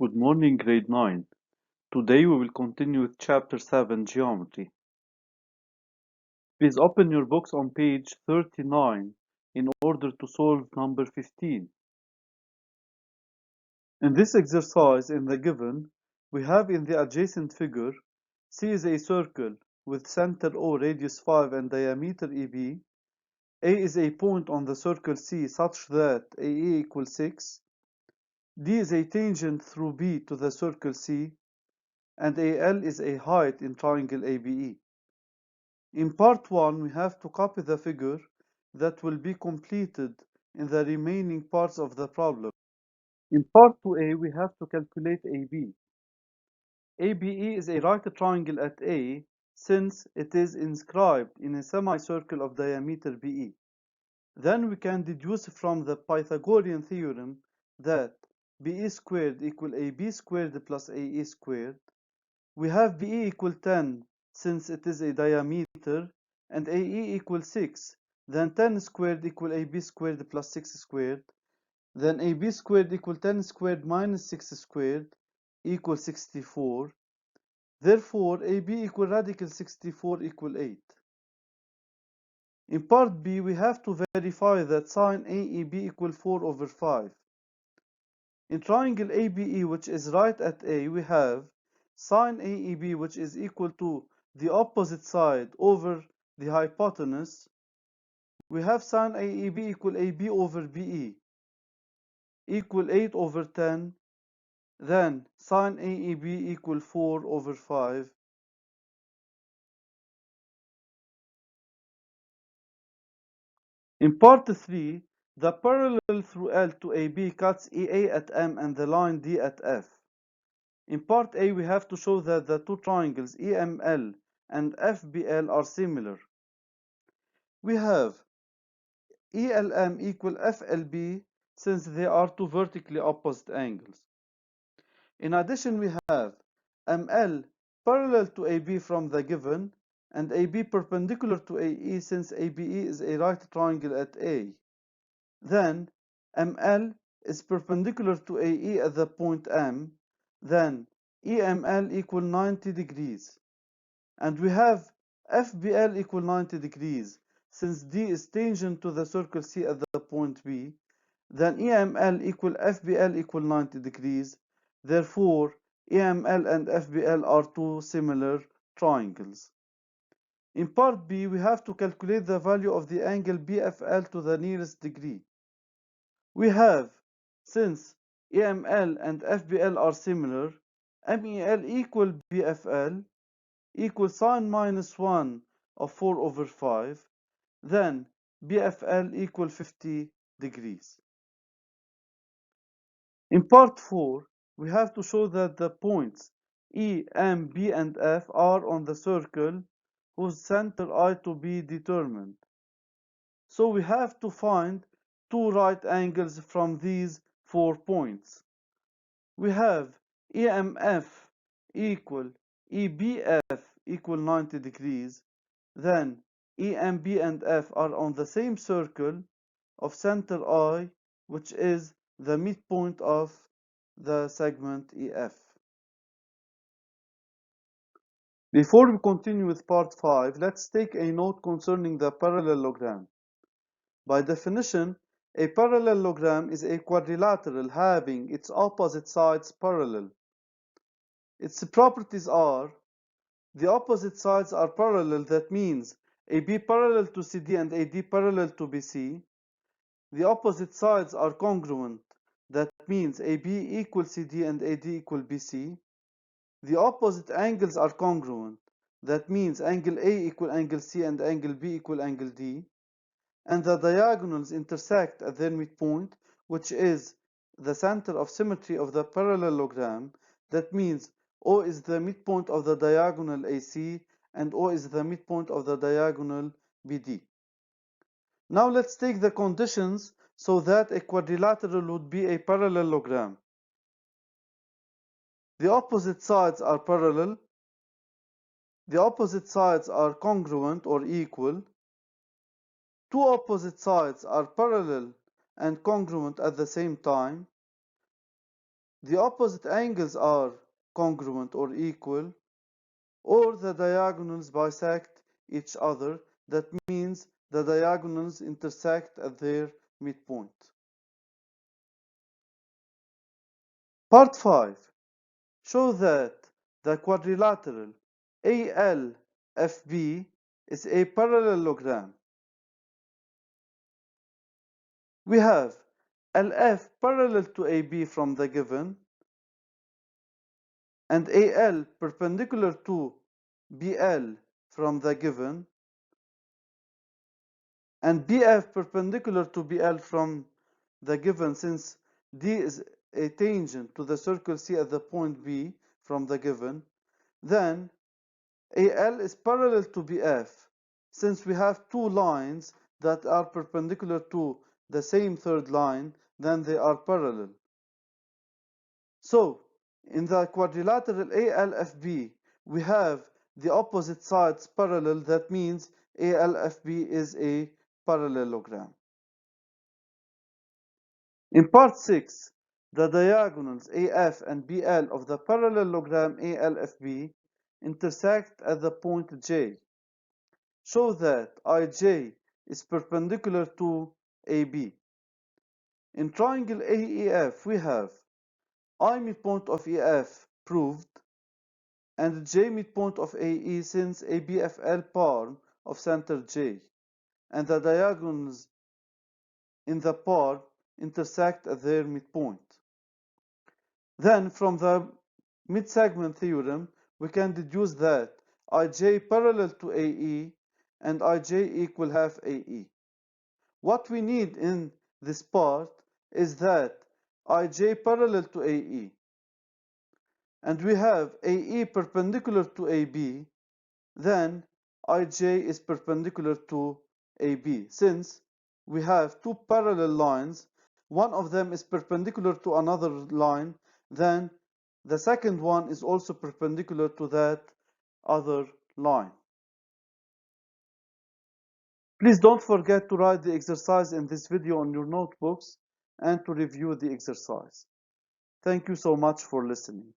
Good morning, grade 9. Today we will continue with chapter 7, Geometry. Please open your books on page 39 in order to solve number 15. In this exercise in the given, we have in the adjacent figure, C is a circle with center O, radius 5 and diameter EB. A is a point on the circle C such that AE equals 6. D is a tangent through B to the circle C, and AL is a height in triangle ABE. In part 1, we have to copy the figure that will be completed in the remaining parts of the problem. In part 2a, we have to calculate AB. ABE is a right triangle at A since it is inscribed in a semicircle of diameter BE. Then we can deduce from the Pythagorean theorem that BE squared equal AB squared plus AE squared. We have BE equal 10 since it is a diameter, and AE equals 6. Then 10 squared equal AB squared plus 6 squared. Then AB squared equal 10 squared minus 6 squared equals 64. Therefore, AB equal radical 64 equal 8. In part B, we have to verify that sine AEB equal 4 over 5. In triangle ABE, which is right at A, we have sine AEB, which is equal to the opposite side over the hypotenuse. We have sine AEB equal AB over BE equal 8 over 10. Then sine AEB equal 4 over 5. In part 3, the parallel through L to AB cuts EA at M and the line D at F. In part A, we have to show that the two triangles EML and FBL are similar. We have ELM equal FLB since they are two vertically opposite angles. In addition, we have ML parallel to AB from the given, and AB perpendicular to AE since ABE is a right triangle at A. Then ML is perpendicular to AE at the point M. Then EML equal 90 degrees. And we have FBL equal 90 degrees since D is tangent to the circle C at the point B. Then EML equal FBL equal 90 degrees. Therefore, EML and FBL are two similar triangles. In part B, we have to calculate the value of the angle BFL to the nearest degree. We have, since EML and FBL are similar, MEL equal BFL equal sine minus 1 of 4 over 5. Then BFL equal 50 degrees. In part 4, we have to show that the points E, M, B, and F are on the circle whose center I to be determined. So we have to find two right angles from these 4 points. We have EMF equal EBF equal 90 degrees. Then EMB and F are on the same circle of center I, which is the midpoint of the segment EF. Before we continue with part 5, let's take a note concerning the parallelogram. By definition, a parallelogram is a quadrilateral having its opposite sides parallel. Its properties are: the opposite sides are parallel, that means AB parallel to CD and AD parallel to BC. The opposite sides are congruent, that means AB equal CD and AD equal BC. The opposite angles are congruent, that means angle A equal angle C and angle B equal angle D. And the diagonals intersect at their midpoint, which is the center of symmetry of the parallelogram. That means O is the midpoint of the diagonal AC and O is the midpoint of the diagonal BD. Now let's take the conditions so that a quadrilateral would be a parallelogram. The opposite sides are parallel. The opposite sides are congruent or equal. Two opposite sides are parallel and congruent at the same time. the opposite angles are congruent or equal, or the diagonals bisect each other. That means the diagonals intersect at their midpoint. Part 5. Show that the quadrilateral ALFB is a parallelogram. We have LF parallel to AB from the given, and AL perpendicular to BL from the given, and BF perpendicular to BL from the given, since D is a tangent to the circle C at the point B from the given. Then AL is parallel to BF, since we have two lines that are perpendicular to the same third line, then they are parallel. So, in the quadrilateral ALFB, we have the opposite sides parallel. That means ALFB is a parallelogram. In part 6, the diagonals AF and BL of the parallelogram ALFB intersect at the point J. Show that IJ is perpendicular to AB. In triangle AEF, we have I midpoint of EF proved, and J midpoint of AE, since ABFL part of center J, and the diagonals in the part intersect at their midpoint. Then, from the mid-segment theorem, we can deduce that IJ parallel to AE and IJ equal half AE. What we need in this part is that IJ parallel to AE, and we have AE perpendicular to AB, then IJ is perpendicular to AB. Since we have two parallel lines, one of them is perpendicular to another line, then the second one is also perpendicular to that other line. Please don't forget to write the exercise in this video on your notebooks and to review the exercise. Thank you so much for listening.